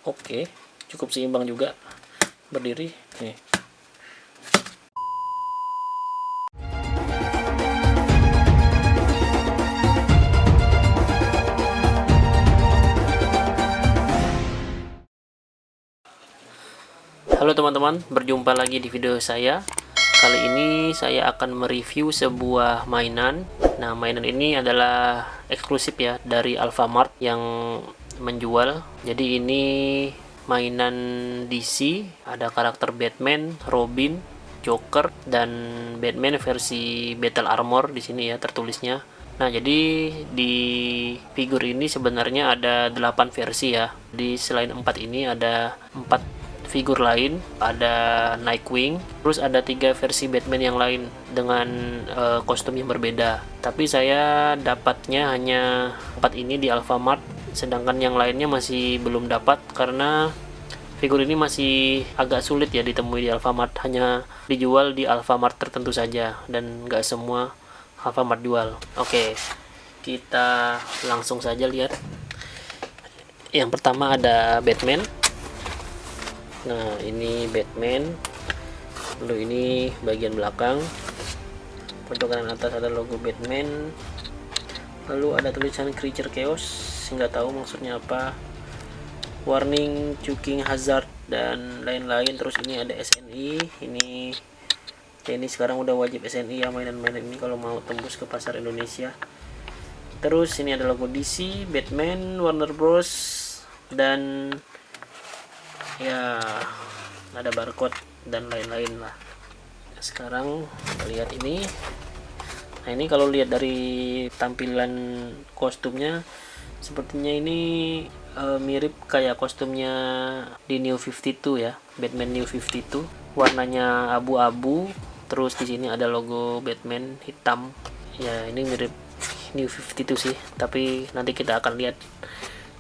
Oke, cukup seimbang juga berdiri nih. Halo teman-teman, berjumpa lagi di video saya. Kali ini saya akan mereview sebuah mainan. Nah, mainan ini adalah eksklusif ya dari Alfamart yang menjual. Jadi ini mainan DC, ada karakter Batman, Robin, Joker, dan Batman versi Battle Armor di sini ya tertulisnya. Nah, jadi di figur ini sebenarnya ada 8 versi ya. Di selain 4 ini ada 4 figur lain, ada Nightwing, terus ada 3 versi Batman yang lain dengan kostum yang berbeda. Tapi saya dapatnya hanya 4 ini di Alfamart, sedangkan yang lainnya masih belum dapat karena figur ini masih agak sulit ya ditemui di Alfamart, hanya dijual di Alfamart tertentu saja dan nggak semua Alfamart jual. Oke, kita langsung saja lihat. Yang pertama ada Batman. Nah, ini Batman. Lalu ini bagian belakang. Untuk kanan atas ada logo Batman. Lalu ada tulisan Creature Chaos, nggak tahu maksudnya apa. Warning, choking hazard dan lain-lain. Terus ini ada SNI. Ini sekarang udah wajib SNI ya mainan-mainan ini kalau mau tembus ke pasar Indonesia. Terus ini ada logo DC, Batman, Warner Bros, dan ya ada barcode dan lain-lain lah. Sekarang kita lihat ini. Nah, ini kalau lihat dari tampilan kostumnya sepertinya ini mirip kayak kostumnya di New 52 ya, Batman New 52. Warnanya abu-abu, terus di sini ada logo Batman hitam. Ya, ini mirip New 52 sih, tapi nanti kita akan lihat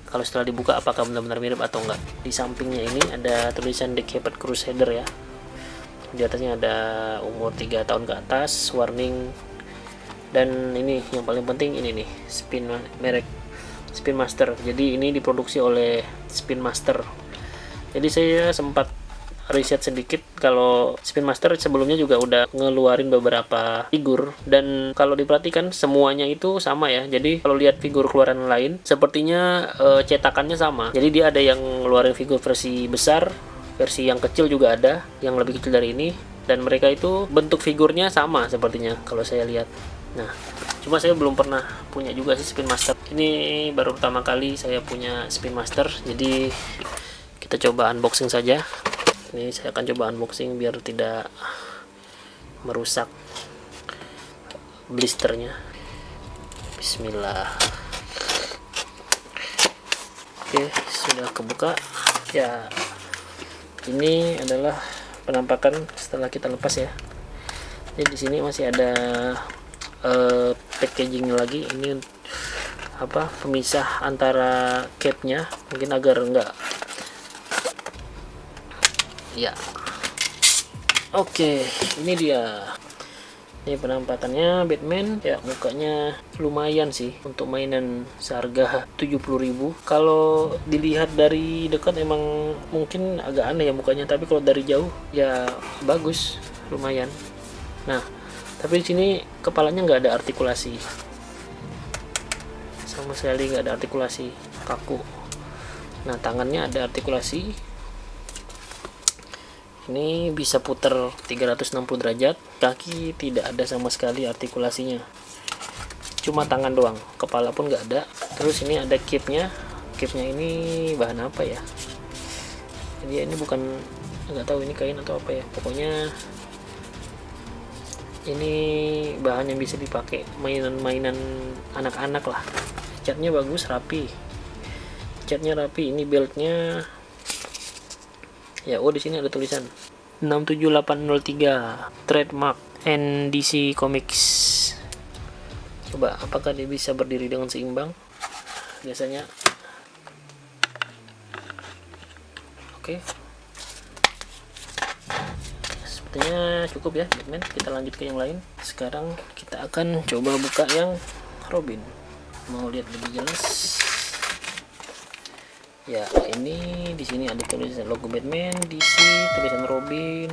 kalau setelah dibuka apakah benar-benar mirip atau enggak. Di sampingnya ini ada tulisan Decaped Crusader ya. Di atasnya ada umur 3 tahun ke atas, warning. Dan ini yang paling penting, ini nih, merek Spin Master. Jadi ini diproduksi oleh Spin Master. Jadi saya sempat riset sedikit kalau Spin Master sebelumnya juga udah ngeluarin beberapa figur, dan kalau diperhatikan semuanya itu sama ya. Jadi kalau lihat figur keluaran lain sepertinya cetakannya sama. Jadi dia ada yang ngeluarin figur versi besar, versi yang kecil juga ada, yang lebih kecil dari ini, dan mereka itu bentuk figurnya sama sepertinya kalau saya lihat. Nah, cuma saya belum pernah punya juga sih Spin Master. Ini baru pertama kali saya punya Spin Master, jadi kita coba unboxing saja. Ini saya akan coba unboxing biar tidak merusak blisternya. Bismillah. Oke, sudah kebuka. Ya, ini adalah penampakan setelah kita lepas ya. Jadi di sini masih ada packaging lagi. Ini apa, pemisah antara capnya, mungkin agar enggak ya. Oke, ini dia. Ini penampakannya Batman. Ya, mukanya lumayan sih untuk mainan seharga 70.000. Kalau dilihat dari dekat emang mungkin agak aneh ya mukanya, tapi kalau dari jauh ya bagus, lumayan. Nah, tapi di sini kepalanya nggak ada artikulasi. Sama sekali nggak ada artikulasi, kaku. Nah, tangannya ada artikulasi. Ini bisa putar 360 derajat, kaki tidak ada sama sekali artikulasinya, cuma tangan doang, kepala pun nggak ada. Terus ini ada capnya ini bahan apa ya, jadi ini bukan, nggak tahu ini kain atau apa ya, pokoknya ini bahan yang bisa dipakai mainan-mainan anak-anak lah. Catnya bagus, rapi, ini beltnya. Ya, di sini ada tulisan 67803 trademark NDC Comics. Coba apakah dia bisa berdiri dengan seimbang? Biasanya. Oke. Sepertinya cukup ya Batman. Kita lanjut ke yang lain. Sekarang kita akan coba buka yang Robin. Mau lihat lebih jelas. Ya, ini di sini ada tulisan logo Batman, DC, tulisan Robin,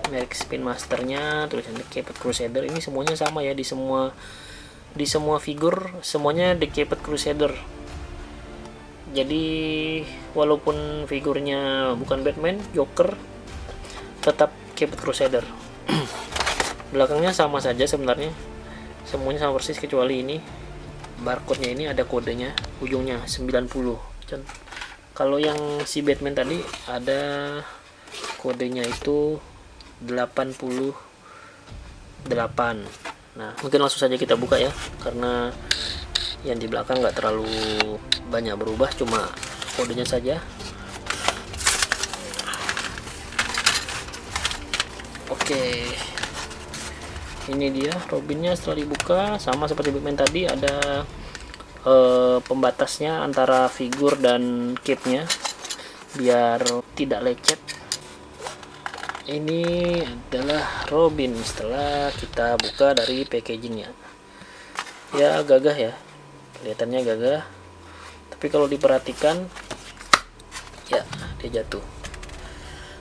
merek Spin Masternya, tulisan The Caped Crusader. Ini semuanya sama ya, di semua figur semuanya The Caped Crusader. Jadi walaupun figurnya bukan Batman, Joker, tetap Caped Crusader. Belakangnya sama saja sebenarnya, semuanya sama persis kecuali ini barcode-nya, ini ada kodenya ujungnya 90. Kalau yang si Batman tadi ada kodenya itu 88. Nah, mungkin langsung saja kita buka ya, karena yang di belakang nggak terlalu banyak berubah, cuma kodenya saja. Oke, ini dia Robinnya. Setelah dibuka sama seperti Batman tadi, ada pembatasnya antara figur dan cape-nya biar tidak lecet. Ini adalah Robin setelah kita buka dari packagingnya. Ya, gagah ya, kelihatannya gagah, tapi kalau diperhatikan ya dia jatuh.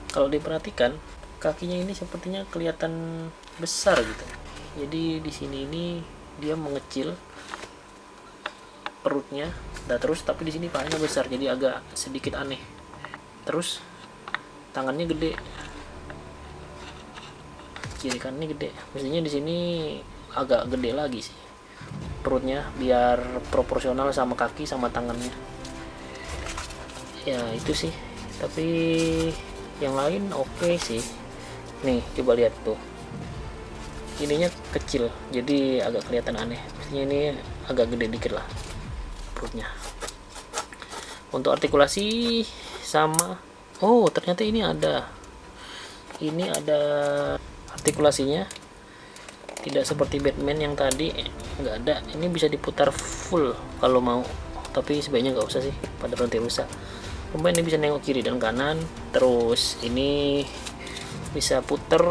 Kalau diperhatikan kakinya ini sepertinya kelihatan besar gitu. Jadi di sini ini dia mengecil perutnya, terus tapi di sini palanya besar, jadi agak sedikit aneh. Terus tangannya gede, kiri kanannya gede. Mestinya di sini agak gede lagi sih perutnya, biar proporsional sama kaki sama tangannya. Ya itu sih, tapi yang lain oke sih. Nih coba lihat tuh, ininya kecil jadi agak kelihatan aneh. Mestinya ini agak gede dikit lah perutnya. Untuk artikulasi sama, oh ternyata ini ada artikulasinya, tidak seperti Batman yang tadi nggak ada. Ini bisa diputar full kalau mau, tapi sebaiknya nggak usah sih, pada nanti rusak. Kemudian ini bisa nengok kiri dan kanan, terus ini bisa puter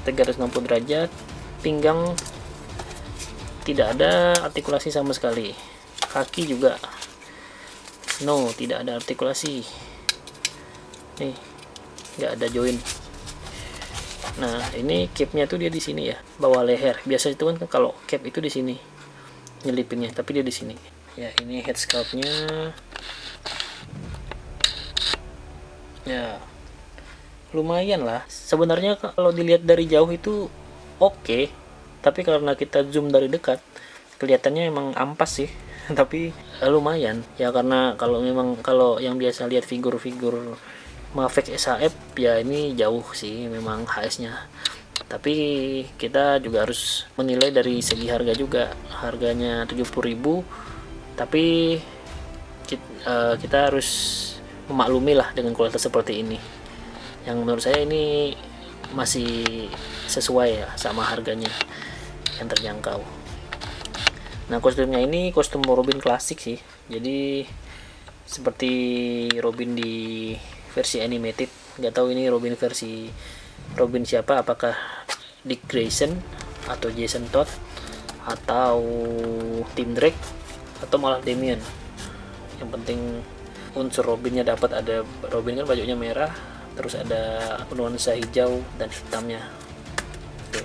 360 derajat. Pinggang tidak ada artikulasi sama sekali, kaki juga tidak ada artikulasi, nih nggak ada join. Nah ini cape-nya tuh dia di sini ya, bawah leher. Biasa itu kan kalau cape itu di sini nyelipinnya, tapi dia di sini ya. Ini head sculpt-nya ya, lumayan lah sebenarnya. Kalau dilihat dari jauh itu oke, tapi karena kita zoom dari dekat kelihatannya emang ampas sih. Tapi lumayan ya, karena kalau yang biasa lihat figur-figur Maverick SHF ya, ini jauh sih memang HS-nya. Tapi kita juga harus menilai dari segi harga juga. Harganya 70.000, tapi kita harus memaklumi lah dengan kualitas seperti ini, yang menurut saya ini masih sesuai ya sama harganya yang terjangkau. Nah kostumnya ini kostum Robin klasik sih, jadi seperti Robin di versi animated. Nggak tahu ini Robin versi Robin siapa, apakah Dick Grayson atau Jason Todd atau Tim Drake atau malah Damian. Yang penting unsur Robinnya dapat. Ada Robin kan bajunya merah, terus ada nuansa hijau dan hitamnya. Oke,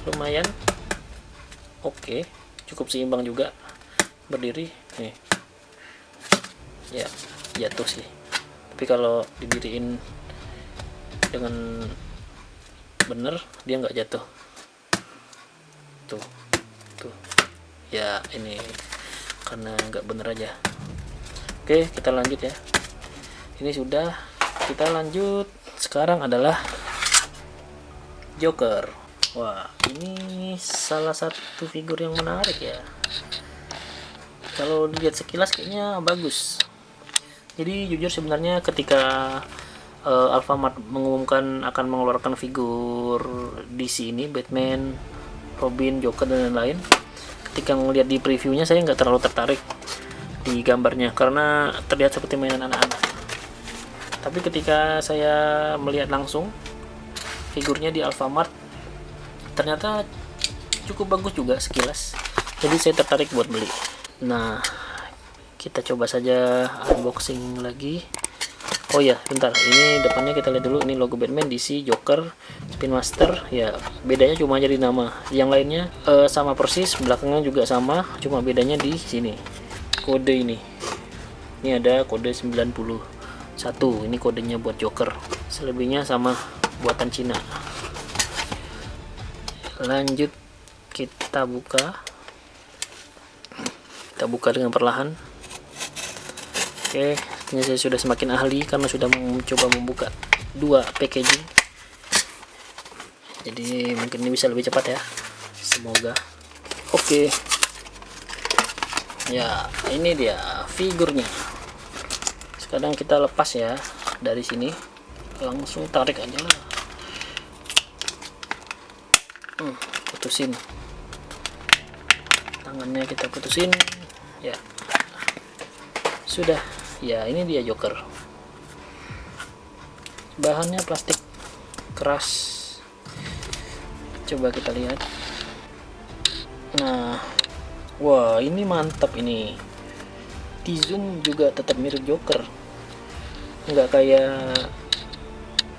lumayan oke, cukup seimbang juga berdiri nih ya. Jatuh sih, tapi kalau didiriin dengan bener dia nggak jatuh. Tuh ya, ini karena nggak bener aja. Oke, kita lanjut ya. Ini sudah, kita lanjut. Sekarang adalah Joker. Wah, ini salah satu figur yang menarik ya. Kalau dilihat sekilas kayaknya bagus. Jadi jujur sebenarnya ketika Alfamart mengumumkan akan mengeluarkan figur DC ini, Batman, Robin, Joker dan lain-lain, ketika melihat di previewnya saya nggak terlalu tertarik di gambarnya karena terlihat seperti mainan anak-anak. Tapi ketika saya melihat langsung figurnya di Alfamart, ternyata cukup bagus juga sekilas, jadi saya tertarik buat beli. Nah Kita coba saja unboxing lagi. Oh ya, bentar. Ini depannya kita lihat dulu. Ini logo Batman, DC, Joker, Spin Master. Ya, bedanya cuma aja di nama. Yang lainnya sama persis, belakangnya juga sama, cuma bedanya di sini. Kode ini. Ini ada kode 91. Ini kodenya buat Joker. Selebihnya sama buatan Cina. Lanjut kita buka. Kita buka dengan perlahan. Oke, saya sudah semakin ahli karena sudah mencoba membuka 2 packaging. Jadi mungkin ini bisa lebih cepat ya. Semoga. Oke. Ya, ini dia figurnya. Sekarang kita lepas ya dari sini. Langsung tarik aja lah. Putusin. Tangannya kita putusin. Ya. Sudah. Ya, ini dia Joker. Bahannya plastik keras. Coba kita lihat. Nah, wah, ini mantap ini. Di zoom juga tetap mirip Joker. Nggak kayak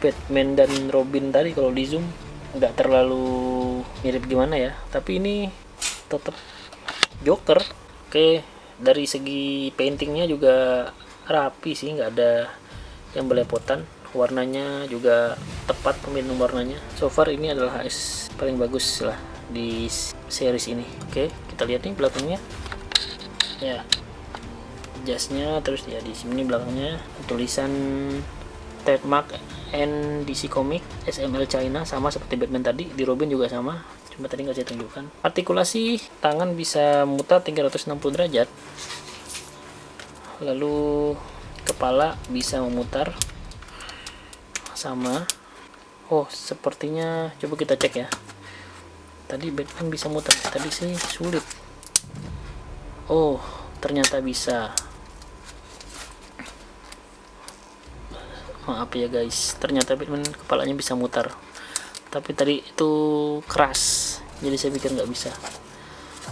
Batman dan Robin tadi, kalau di zoom nggak terlalu mirip gimana ya. Tapi ini tetap Joker. Oke, dari segi paintingnya juga rapi sih, nggak ada yang belepotan. Warnanya juga tepat pemilihan warnanya. So far ini adalah HS paling bagus lah di series ini. Oke, kita lihat nih belakangnya. Ya, jasnya, terus ya di sini belakangnya tulisan trademark DC Comic SML China, sama seperti Batman tadi. Di Robin juga sama, cuma tadi nggak saya tunjukkan. Artikulasi tangan bisa mutar 360 derajat. Lalu kepala bisa memutar sama. Oh, sepertinya coba kita cek ya. Tadi Batman bisa mutar, tadi sih sulit. Oh, ternyata bisa. Maaf ya guys, ternyata Batman kepalanya bisa mutar. Tapi tadi itu keras, jadi saya pikir nggak bisa.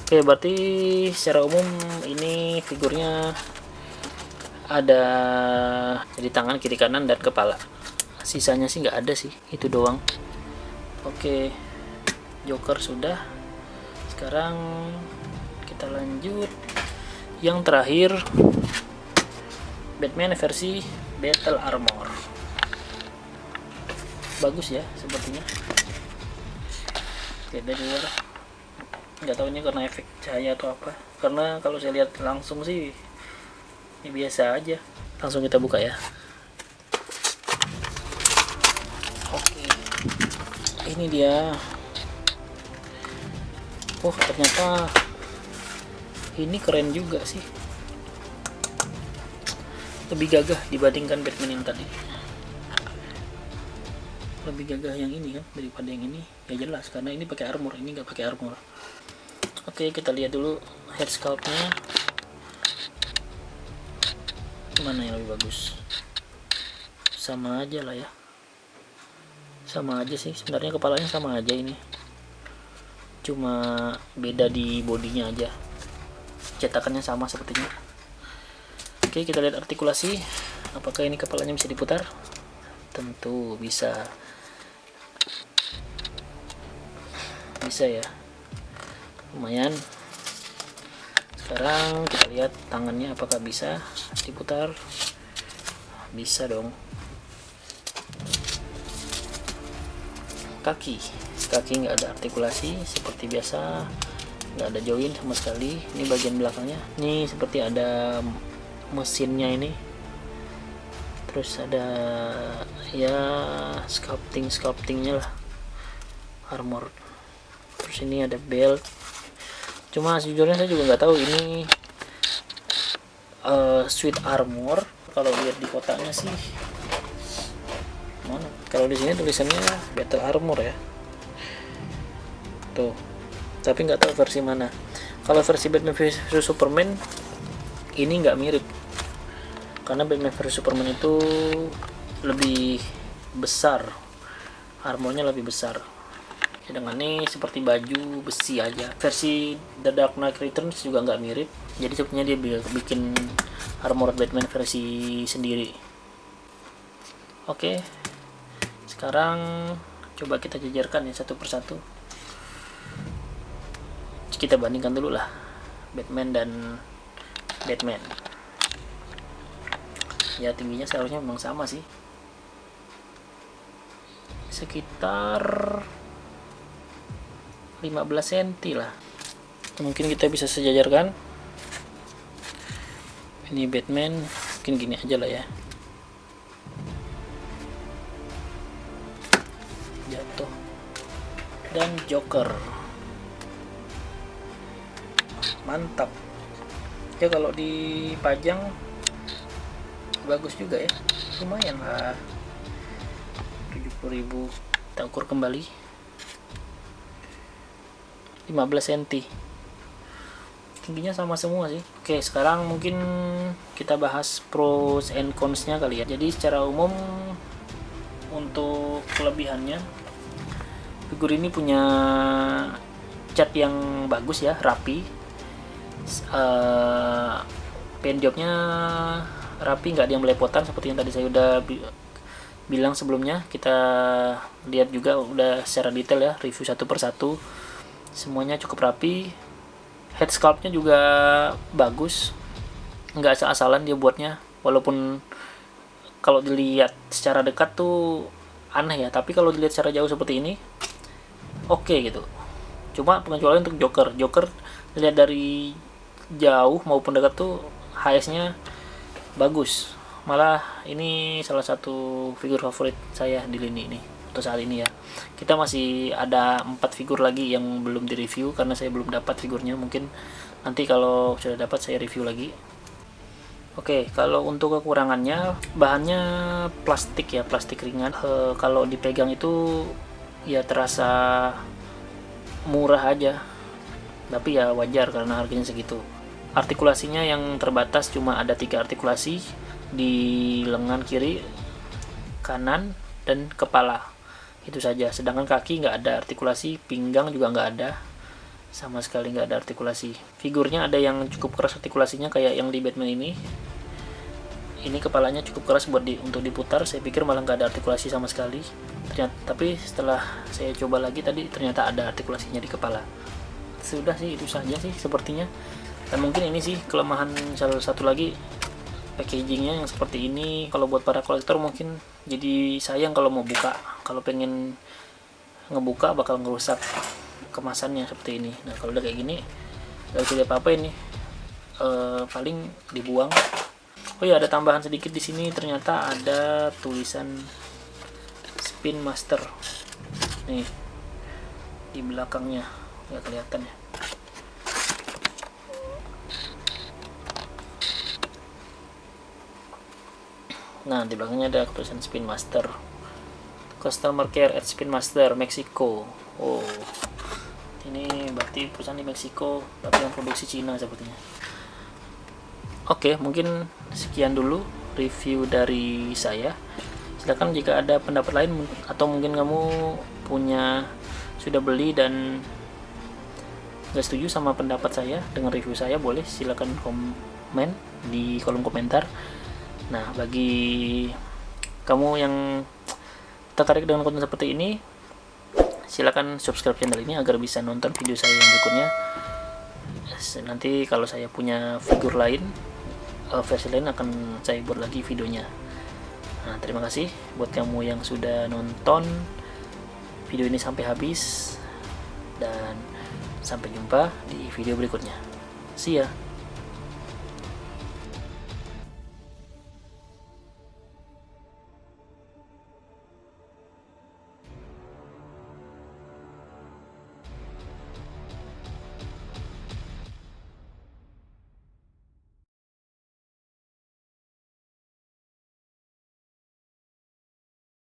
Oke, berarti secara umum ini figurnya ada di tangan kiri kanan dan kepala. Sisanya sih nggak ada sih, itu doang. Oke, Joker sudah. Sekarang kita lanjut yang terakhir, Batman versi Battle Armor. Bagus ya sepertinya. Oke, dari luar nggak tahu ini karena efek cahaya atau apa, karena kalau saya lihat langsung sih ini biasa aja. Langsung kita buka ya. Oke, ini dia. Oh, ternyata ini keren juga sih, lebih gagah dibandingkan Batman yang tadi. Lebih gagah yang ini kan daripada yang ini, ya jelas karena ini pakai armor, ini nggak pakai armor. Oke, kita lihat dulu head sculptnya mana yang lebih bagus. Sama aja lah ya, sama aja sih sebenarnya, kepalanya sama aja ini, cuma beda di bodinya aja, cetakannya sama sepertinya. Oke, kita lihat artikulasi. Apakah ini kepalanya bisa diputar? Tentu bisa. Bisa ya, lumayan. Sekarang kita lihat tangannya apakah bisa diputar. Bisa dong. Kaki nggak ada artikulasi seperti biasa, nggak ada join sama sekali. Ini bagian belakangnya, ini seperti ada mesinnya ini, terus ada ya sculptingnya lah, armor. Terus ini ada belt, cuma sejujurnya saya juga nggak tahu ini suit armor. Kalau lihat di kotaknya sih mana, kalau di sini tulisannya Battle Armor ya tuh, tapi nggak tahu versi mana. Kalau versi Batman vs Superman ini nggak mirip, karena Batman vs Superman itu lebih besar, armornya lebih besar. Sedangkan ini seperti baju besi aja. Versi The Dark Knight Returns juga nggak mirip, jadi sepertinya dia bikin Armored Batman versi sendiri. Oke, sekarang coba kita jajarkan ya satu persatu. Kita bandingkan dulu lah Batman dan Batman. Ya tingginya seharusnya memang sama sih, sekitar 15 cm lah. Mungkin kita bisa sejajarkan. Ini Batman, mungkin gini aja lah ya. Jatuh. Dan Joker. Mantap. Ya kalau dipajang bagus juga ya. Lumayan lah. 70.000. Kita ukur kembali. 15 cm. Tingginya sama semua sih. Oke, sekarang mungkin kita bahas pros and cons nya kali ya. Jadi secara umum untuk kelebihannya, figur ini punya cat yang bagus ya, rapi. Paint jobnya rapi, nggak ada yang belepotan seperti yang tadi saya udah bilang sebelumnya. Kita lihat juga udah secara detail ya, review satu persatu. Semuanya cukup rapi. Head sculptnya juga bagus, nggak asal-asalan dia buatnya, walaupun kalau dilihat secara dekat tuh aneh ya, tapi kalau dilihat secara jauh seperti ini oke gitu. Cuma pengecualian untuk Joker dilihat dari jauh maupun dekat tuh HS-nya bagus. Malah ini salah satu figur favorit saya di lini ini untuk saat ini ya. Kita masih ada 4 figur lagi yang belum direview karena saya belum dapat figurnya. Mungkin nanti kalau sudah dapat saya review lagi. Oke, kalau untuk kekurangannya, bahannya plastik ya, plastik ringan. Kalau dipegang itu ya terasa murah aja, tapi ya wajar karena harganya segitu. Artikulasinya yang terbatas, cuma ada 3 artikulasi di lengan kiri, kanan, dan kepala. Itu saja. Sedangkan kaki nggak ada artikulasi, pinggang juga nggak ada, sama sekali nggak ada artikulasi. Figurnya ada yang cukup keras artikulasinya kayak yang di Batman ini. Ini kepalanya cukup keras buat untuk diputar. Saya pikir malah nggak ada artikulasi sama sekali. Ternyata, tapi setelah saya coba lagi tadi ternyata ada artikulasinya di kepala. Sudah sih, itu saja sih sepertinya. Dan mungkin ini sih kelemahan salah satu lagi, packagingnya yang seperti ini. Kalau buat para kolektor mungkin jadi sayang kalau mau buka, kalau pengen ngebuka bakal ngerusak kemasannya seperti ini. Nah kalau udah kayak gini gak bisa apa-apa ini, paling dibuang. Oh ya, ada tambahan sedikit di sini, ternyata ada tulisan Spin Master nih di belakangnya, nggak kelihatan ya. Nah, di belakangnya ada tulisan Spin Master. Customer Care at Spin Master, Meksiko. Oh, ini berarti perusahaan di Meksiko, tapi yang produksi Cina sepertinya. Oke, mungkin sekian dulu review dari saya. Silakan jika ada pendapat lain, atau mungkin kamu sudah beli dan gak setuju sama pendapat saya dengan review saya, boleh silakan komen di kolom komentar. Nah, bagi kamu yang tertarik dengan konten seperti ini, silakan subscribe channel ini agar bisa nonton video saya yang berikutnya. Nanti kalau saya punya figur lain, versi lain, akan saya buat lagi videonya. Nah, terima kasih buat kamu yang sudah nonton video ini sampai habis, dan sampai jumpa di video berikutnya. See ya.